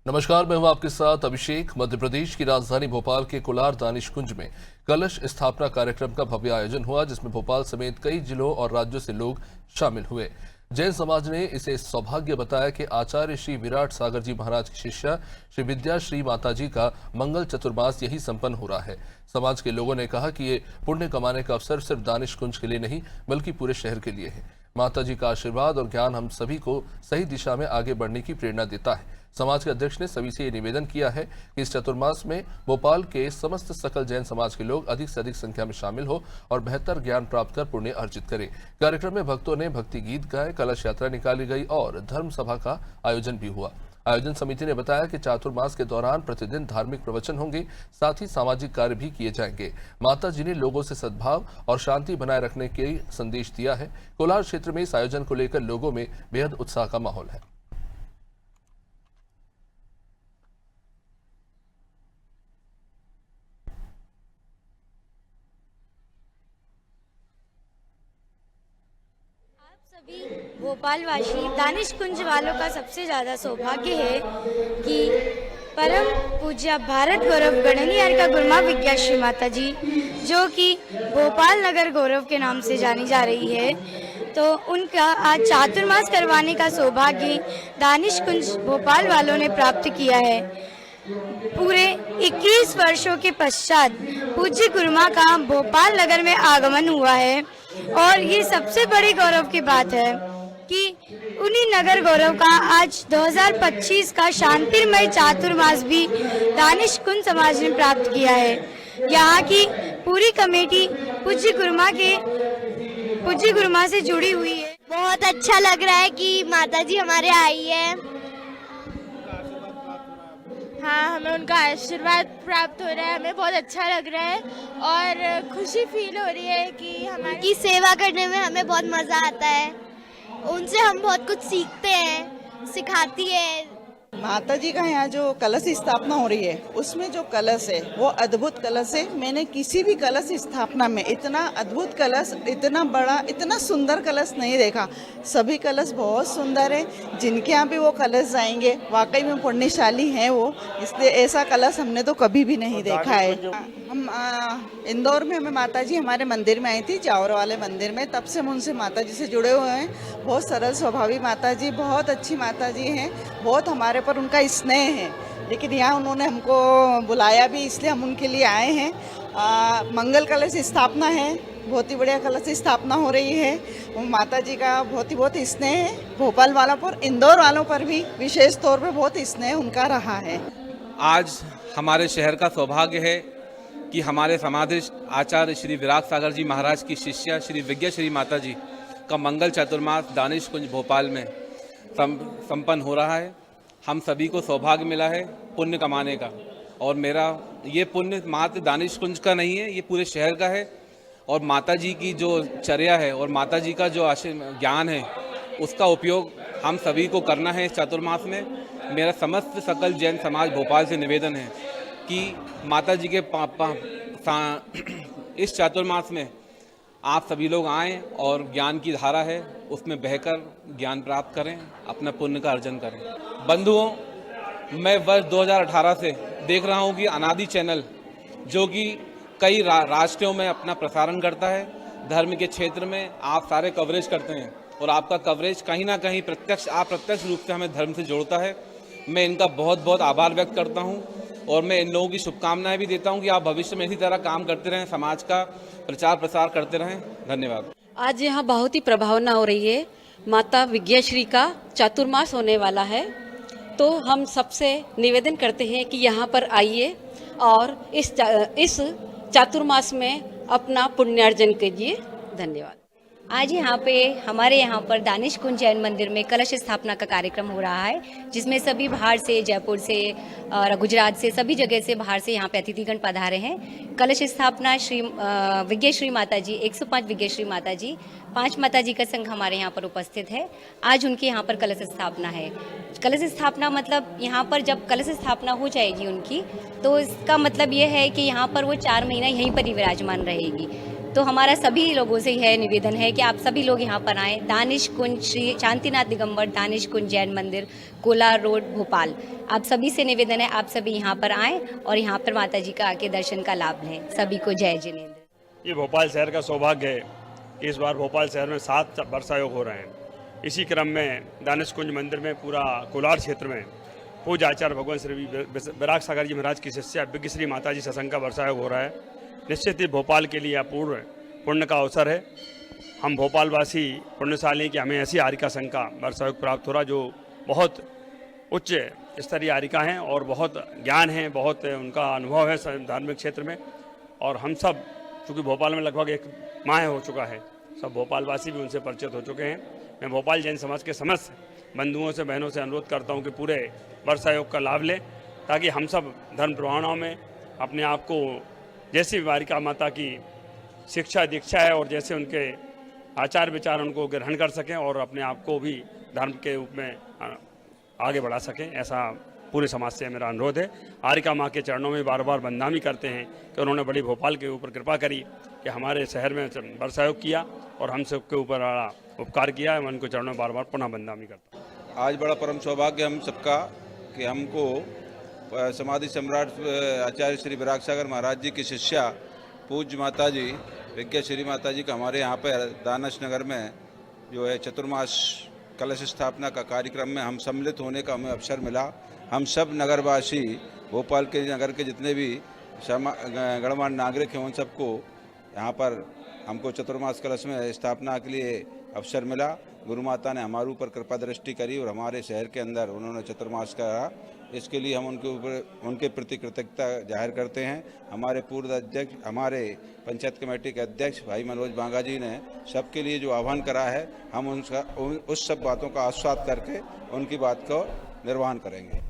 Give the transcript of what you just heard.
नमस्कार, मैं हूं आपके साथ अभिषेक। मध्य प्रदेश की राजधानी भोपाल के कोलार दानिश कुंज में कलश स्थापना कार्यक्रम का भव्य आयोजन हुआ, जिसमें भोपाल समेत कई जिलों और राज्यों से लोग शामिल हुए। जैन समाज ने इसे सौभाग्य बताया कि आचार्य श्री विराट सागर जी महाराज की शिष्या श्री विद्या श्री माता जी का मंगल चतुर्मास यही संपन्न हो रहा है। समाज के लोगों ने कहा कि ये पुण्य कमाने का अवसर सिर्फ दानिश कुंज के लिए नहीं बल्कि पूरे शहर के लिए है। माता जी का आशीर्वाद और ज्ञान हम सभी को सही दिशा में आगे बढ़ने की प्रेरणा देता है। समाज के अध्यक्ष ने सभी से ये निवेदन किया है कि इस चतुर्मास में भोपाल के समस्त सकल जैन समाज के लोग अधिक से अधिक संख्या में शामिल हो और बेहतर ज्ञान प्राप्त कर पुण्य अर्जित करें। कार्यक्रम में भक्तों ने भक्ति गीत गाए, कलश यात्रा निकाली गई और धर्म सभा का आयोजन भी हुआ। आयोजन समिति ने बताया कि चातुर्मास के दौरान प्रतिदिन धार्मिक प्रवचन होंगे, साथ ही सामाजिक कार्य भी किए जाएंगे। माता जी ने लोगों से सद्भाव और शांति बनाए रखने के संदेश दिया है। कोलार क्षेत्र में इस आयोजन को लेकर लोगों में बेहद उत्साह का माहौल है। सभी भोपालवासी दानिश कुंज वालों का सबसे ज़्यादा सौभाग्य है कि परम पूज्य भारत गौरव गणनीय गुरमा विद्या श्री माता जी, जो कि भोपाल नगर गौरव के नाम से जानी जा रही है, तो उनका आज चातुर्मास करवाने का सौभाग्य दानिश कुंज भोपाल वालों ने प्राप्त किया है। पूरे 21 वर्षों के पश्चात पूज्य गुरमा का भोपाल नगर में आगमन हुआ है और ये सबसे बड़ी गौरव की बात है कि उन्हीं नगर गौरव का आज 2025 का शांतिमय चातुर्मास भी दानिश कुंज समाज ने प्राप्त किया है। यहाँ की पूरी कमेटी पूज्य गुरमा से जुड़ी हुई है। बहुत अच्छा लग रहा है कि माता जी हमारे आई है। हाँ, हमें उनका आशीर्वाद प्राप्त हो रहा है, हमें बहुत अच्छा लग रहा है और खुशी फील हो रही है कि हमारी सेवा करने में हमें बहुत मज़ा आता है। उनसे हम बहुत कुछ सीखते हैं, सिखाती है। माता जी का यहाँ जो कलश स्थापना हो रही है, उसमें जो कलश है वो अद्भुत कलश है। मैंने किसी भी कलश स्थापना में इतना अद्भुत कलश, इतना बड़ा, इतना सुंदर कलश नहीं देखा। सभी कलश बहुत सुंदर है। जिनके यहाँ भी वो कलश जाएंगे वाकई में पुण्यशाली हैं वो, इसलिए ऐसा कलश हमने तो कभी भी नहीं देखा है। हम इंदौर में हमें माता जी हमारे मंदिर में आई थी, जावर वाले मंदिर में, तब से हम उनसे माता जी से जुड़े हुए हैं। बहुत सरल स्वभावी माता जी, बहुत अच्छी माता जी हैं, बहुत हमारे पर उनका स्नेह है। लेकिन यहाँ उन्होंने हमको बुलाया भी, इसलिए हम उनके लिए आए हैं। मंगल कलश स्थापना है, बहुत ही बढ़िया कलश स्थापना हो रही है। वो माता जी का बहुत ही स्नेह है। भोपाल वालों पर, इंदौर वालों पर भी विशेष तौर पर बहुत स्नेह उनका रहा है। आज हमारे शहर का सौभाग्य है कि हमारे समाधिष्ट आचार्य श्री विराट सागर जी महाराज की शिष्या श्री विद्या श्री माता जी का मंगल चतुर्मास दानिश कुंज भोपाल में संपन्न हो रहा है। हम सभी को सौभाग्य मिला है पुण्य कमाने का, और मेरा ये पुण्य मात्र दानिश कुंज का नहीं है, ये पूरे शहर का है। और माता जी की जो चर्या है और माता जी का जो ज्ञान है, उसका उपयोग हम सभी को करना है इस चातुर्मास में। मेरा समस्त सकल जैन समाज भोपाल से निवेदन है कि माता जी के इस चातुर्मास में आप सभी लोग आएँ और ज्ञान की धारा है उसमें बहकर ज्ञान प्राप्त करें, अपना पुण्य का अर्जन करें। बंधुओं, मैं वर्ष 2018 से देख रहा हूं कि अनादि चैनल, जो कि कई राष्ट्रों में अपना प्रसारण करता है, धर्म के क्षेत्र में आप सारे कवरेज करते हैं और आपका कवरेज कहीं ना कहीं अप्रत्यक्ष रूप से हमें धर्म से जोड़ता है। मैं इनका बहुत बहुत आभार व्यक्त करता हूं और मैं इन लोगों की शुभकामनाएं भी देता हूं कि आप भविष्य में इसी तरह काम करते रहें, समाज का प्रचार प्रसार करते रहें। धन्यवाद। आज यहाँ बहुत ही प्रभावना हो रही है। माता विद्याश्री का चातुर्मास होने वाला है, तो हम सबसे निवेदन करते हैं कि यहाँ पर आइए और इस चातुर्मास में अपना पुण्यार्जन कीजिए। धन्यवाद। आज हमारे यहाँ पर दानिश कुंज जैन मंदिर में कलश स्थापना का कार्यक्रम हो रहा है, जिसमें सभी बाहर से, जयपुर से और गुजरात से, सभी जगह से बाहर से यहाँ पे अतिथिगण पधारे हैं। कलश स्थापना श्री विद्या श्री माता जी, 105 विद्या श्री माता जी, 5 माता जी का संघ हमारे यहाँ पर उपस्थित है। आज उनके यहाँ पर कलश स्थापना है। कलश स्थापना मतलब यहाँ पर जब कलश स्थापना हो जाएगी उनकी, तो इसका मतलब ये है कि यहाँ पर वो 4 महीना यहीं पर ही विराजमान रहेगी। तो हमारा सभी लोगों से यह निवेदन है कि आप सभी लोग यहाँ पर आएँ। दानिश कुंज श्री शांतिनाथ दिगंबर दानिश कुंज जैन मंदिर, कोलार रोड, भोपाल। आप सभी से निवेदन है, आप सभी यहाँ पर आएँ और यहाँ पर माता जी का आके दर्शन का लाभ लें। सभी को जय जिनेंद्र। ये भोपाल शहर का सौभाग्य है कि इस बार भोपाल शहर में 7 वर्षा योग हो रहे हैं। इसी क्रम में दानिश कुंज मंदिर में पूरा कोलार क्षेत्र में पूज्य आचार्य भगवान श्री विराग सागर जी महाराज की शिष्या विज्ञ श्री माता जी सत्संग का वर्षा योग हो रहा है। निश्चित ही भोपाल के लिए अपूर्व पुण्य का अवसर है। हम भोपालवासी पुण्यशाली कि हमें ऐसी आरिका संघ का वर्षा योग प्राप्त हो रहा जो बहुत उच्च स्तरीय आरिका हैं और बहुत ज्ञान है, बहुत उनका अनुभव है धार्मिक क्षेत्र में। और हम सब चूँकि भोपाल में लगभग 1 माह हो चुका है, सब भोपालवासी भी उनसे परिचित हो चुके हैं। मैं भोपाल जैन समाज के समस्त बंधुओं से, बहनों से अनुरोध करता हूं कि पूरे वर्षा योग का लाभ लें, ताकि हम सब धर्म प्रभावनाओं में अपने आप को जैसी वारिका माता की शिक्षा दीक्षा है और जैसे उनके आचार विचार उनको ग्रहण कर सकें और अपने आप को भी धर्म के रूप में आगे बढ़ा सकें। ऐसा पूरे समाज से मेरा अनुरोध है। आरिका माँ के चरणों में बार बार बंदनामी करते हैं कि उन्होंने बड़ी भोपाल के ऊपर कृपा करी कि हमारे शहर में वर्षा योग किया और हम सबके ऊपर बड़ा उपकार किया है। मैं उनको चरणों में बार बार पुनः बंदनामी करता हूँ। आज बड़ा परम सौभाग्य हम सबका कि हमको समाधि सम्राट आचार्य श्री विराग सागर महाराज जी की शिष्या पूज्य माता जी विज्ञा श्री माता जी का हमारे यहाँ पर दानिश नगर में जो है चतुर्मास कलश स्थापना का कार्यक्रम में हम सम्मिलित होने का हमें अवसर मिला। हम सब नगरवासी, भोपाल के नगर के जितने भी गणमान्य नागरिक हैं, उन सबको यहाँ पर हमको चतुर्मास कलश में स्थापना के लिए अवसर मिला। गुरु माता ने हमारे ऊपर कृपा दृष्टि करी और हमारे शहर के अंदर उन्होंने चतुर्मास करा। इसके लिए हम उनके प्रति कृतज्ञता जाहिर करते हैं। हमारे पूर्व अध्यक्ष, हमारे पंचायत कमेटी के अध्यक्ष भाई मनोज बांगा जी ने सबके लिए जो आह्वान करा है, हम उस सब बातों का आस्वाद करके उनकी बात को निर्वहन करेंगे।